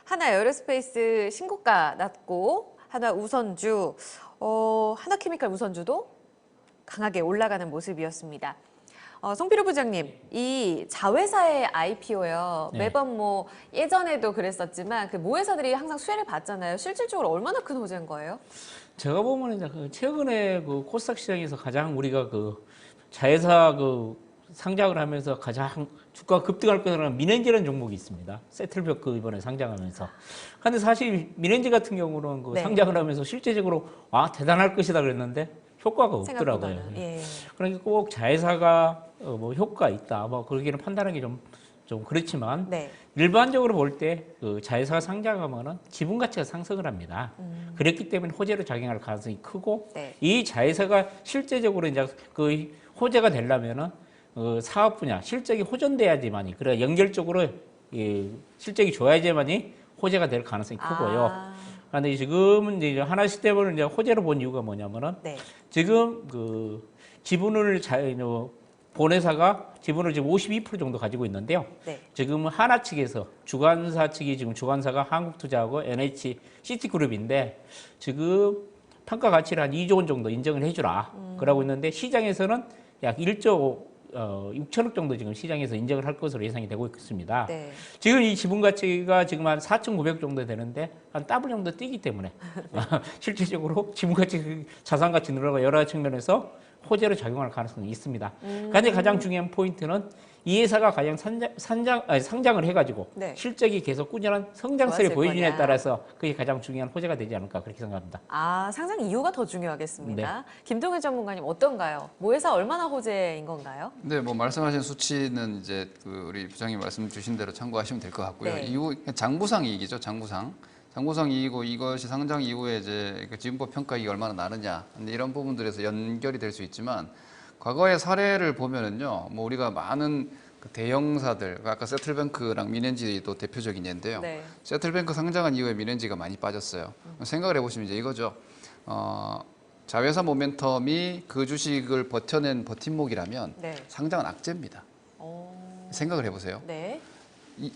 하나 에어로스페이스 신고가 났고 하나 우선주, 하나케미칼 우선주도 강하게 올라가는 모습이었습니다. 송필호 부장님, 이 자회사의 IPO요. 네. 매번 뭐 예전에도 그랬었지만 그 모회사들이 항상 수혜를 받잖아요. 실질적으로 얼마나 큰 호재인 거예요? 제가 보면 이제 최근에 그 코스닥 시장에서 가장 우리가 그 자회사 상장을 하면서 가장 주가 급등할 거라는 민엔지라는 종목이 있습니다. 세틀베크 이번에 상장하면서. 근데 사실 민엔지 같은 경우는 네. 상장을 하면서 실제적으로 대단할 것이다 그랬는데 효과가 없더라고요. 생각보다는. 예. 그러니까 꼭 자회사가 뭐 효과 있다, 뭐 그렇게는 판단하기 좀 그렇지만 네. 일반적으로 볼 때 그 자회사가 상장하면은 지분 가치가 상승을 합니다. 그렇기 때문에 호재로 작용할 가능성이 크고 네. 이 자회사가 실제적으로 이제 그 호재가 되려면은 사업 분야 실적이 호전돼야지만이 그래 연결적으로 실적이 좋아야지만이 호재가 될 가능성이 크고요. 그런데 지금은 이제 하나시스템을 이제 호재로 본 이유가 뭐냐면은 네. 지금 그 지분을 본회사가 지분을 지금 52% 정도 가지고 있는데요. 네. 지금 하나 측에서 주관사 측이 지금 주관사가 한국투자하고 NHCT그룹인데 지금 평가 가치를 한 2조 원 정도 인정을 해주라. 그러고 있는데 시장에서는 약 1조 6천억 정도 지금 시장에서 인정을 할 것으로 예상이 되고 있습니다. 네. 지금 이 지분 가치가 지금 한 4,900 정도 되는데 한 더블 정도 뛰기 때문에 실질적으로 지분 가치, 자산 가치 늘어나고 여러 측면에서 호재로 작용할 가능성이 있습니다. 그런데 가장 중요한 포인트는 이 회사가 과연 상장을 해가지고 네. 실적이 계속 꾸준한 성장세를 좋아질 보여주냐에 거냐. 따라서 그게 가장 중요한 호재가 되지 않을까 그렇게 생각합니다. 상장 이유가 더 중요하겠습니다. 네. 김동일 전문가님 어떤가요? 모회사 얼마나 호재인 건가요? 네, 뭐 말씀하신 수치는 이제 우리 부장님 말씀 주신 대로 참고하시면 될 것 같고요. 네. 이후 장부상 이익이죠, 장부상. 장부상 이익이고 이것이 상장 이후에 이제 지분법 평가 이익이 얼마나 나느냐. 근데 이런 부분들에서 연결이 될 수 있지만 과거의 사례를 보면은요, 뭐 우리가 많은 그 대형사들, 아까 세틀뱅크랑 민엔지도 대표적인 예인데요. 네. 세틀뱅크 상장한 이후에 민엔지가 많이 빠졌어요. 생각을 해보시면 이제 이거죠. 자회사 모멘텀이 그 주식을 버텨낸 버팀목이라면 네. 상장은 악재입니다. 생각을 해보세요. 네.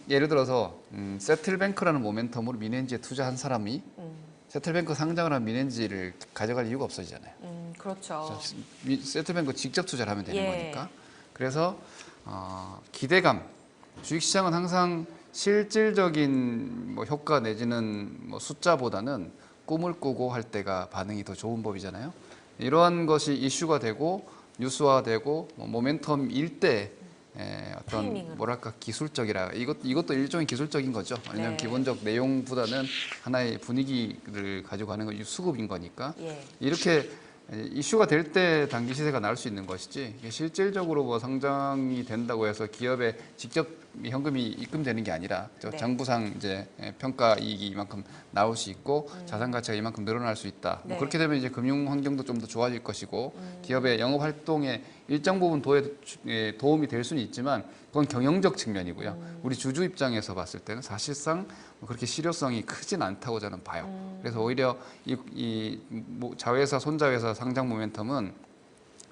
예를 들어서 세틀뱅크라는 모멘텀으로 민엔지에 투자한 사람이 세틀뱅크 상장을 한 민엔지를 가져갈 이유가 없어지잖아요. 그렇죠. 세틀뱅크 직접 투자를 하면 되는 예. 거니까. 그래서 기대감, 주식시장은 항상 실질적인 뭐 효과 내지는 뭐 숫자보다는 꿈을 꾸고 할 때가 반응이 더 좋은 법이잖아요. 이러한 것이 이슈가 되고 뉴스화되고 모멘텀일 때 어떤 타이밍으로. 뭐랄까 기술적이라 이것도 일종의 기술적인 거죠. 왜냐하면 네. 기본적 내용보다는 하나의 분위기를 가져가는 거 수급인 거니까 예. 이렇게 이슈가 될 때 단기 시세가 날 수 있는 것이지 이게 실질적으로 뭐 상장이 된다고 해서 기업에 직접 현금이 입금되는 게 아니라 네. 장부상 이제 평가 이익이 이만큼 나올 수 있고 자산 가치가 이만큼 늘어날 수 있다. 네. 뭐 그렇게 되면 이제 금융 환경도 좀 더 좋아질 것이고 기업의 영업 활동에 일정 부분 도움이 될 수는 있지만 그건 경영적 측면이고요. 우리 주주 입장에서 봤을 때는 사실상 그렇게 실효성이 크진 않다고 저는 봐요. 그래서 오히려 자회사, 손자회사 상장 모멘텀은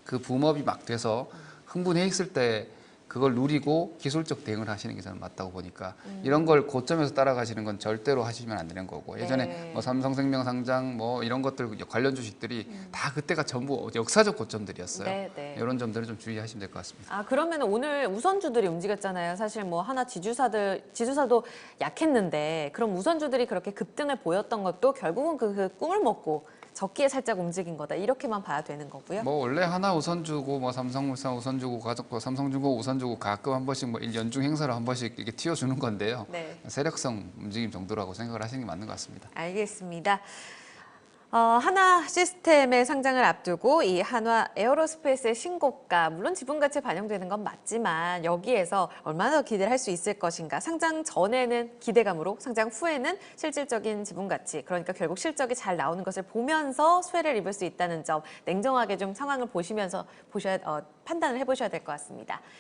그 붐업이 막 돼서 흥분해 있을 때 그걸 누리고 기술적 대응을 하시는 게 저는 맞다고 보니까 이런 걸 고점에서 따라가시는 건 절대로 하시면 안 되는 거고 예전에 네. 뭐 삼성생명 상장 뭐 이런 것들 관련 주식들이 다 그때가 전부 역사적 고점들이었어요. 네, 네. 이런 점들은 좀 주의하시면 될 것 같습니다. 그러면 오늘 우선주들이 움직였잖아요. 사실 뭐 하나 지주사도 약했는데 그럼 우선주들이 그렇게 급등을 보였던 것도 결국은 그 꿈을 먹고 적기에 살짝 움직인 거다. 이렇게만 봐야 되는 거고요. 뭐 원래 하나 우선 주고 뭐 삼성물산 우선 주고 삼성중공 우선 주고 가끔 한 번씩 뭐 연중 행사로 한 번씩 이렇게 튀어주는 건데요. 네. 세력성 움직임 정도라고 생각을 하시는 게 맞는 것 같습니다. 알겠습니다. 하나 시스템의 상장을 앞두고 이 한화 에어로스페이스의 신고가, 물론 지분 가치에 반영되는 건 맞지만 여기에서 얼마나 더 기대를 할 수 있을 것인가. 상장 전에는 기대감으로, 상장 후에는 실질적인 지분 가치, 그러니까 결국 실적이 잘 나오는 것을 보면서 수혜를 입을 수 있다는 점 냉정하게 좀 상황을 보시면서 판단을 해보셔야 될 것 같습니다.